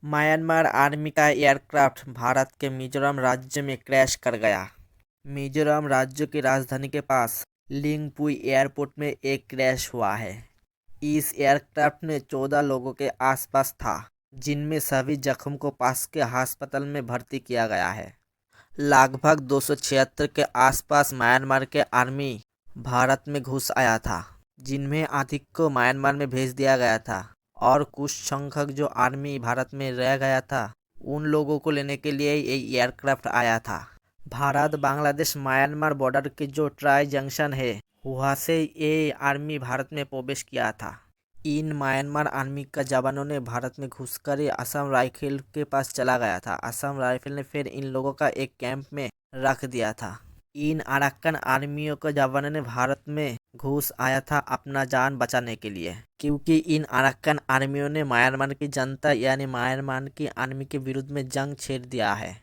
Myanmar army का aircraft Bharat के मिजोरम राज्य में क्रैश कर गया। मिजोरम राज्य की राजधानी के पास लिंगपुई एयरपोर्ट में एक क्रैश हुआ है। इस एयरक्राफ्ट में 14 लोगों के आसपास था, जिनमें सभी जख्म को पास के अस्पताल में भर्ती किया गया है। लगभग 276 के आसपास म्यांमार के आर्मी भारत में घुस आया था, जिनमें अधिक को म्यांमार में भेज दिया गया था और कुछ संख्यक जो आर्मी भारत में रह गया था उन लोगों को लेने के लिए ये एयरक्राफ्ट आया था। भारत बांग्लादेश म्यांमार बॉर्डर के जो ट्राई जंक्शन है वहाँ से ये आर्मी भारत में प्रवेश किया था। इन म्यांमार आर्मी का जवानों ने भारत में घुसकर ही असम राइफल के पास चला गया था। असम राइफल ने फिर इन लोगों का एक कैंप में रख दिया था। इन अराकान आर्मियों के जवानों ने भारत में घुस आया था अपना जान बचाने के लिए, क्योंकि इन अराकान आर्मियों ने म्यांमार की जनता यानी म्यांमार की आर्मी के विरुद्ध में जंग छेड़ दिया है।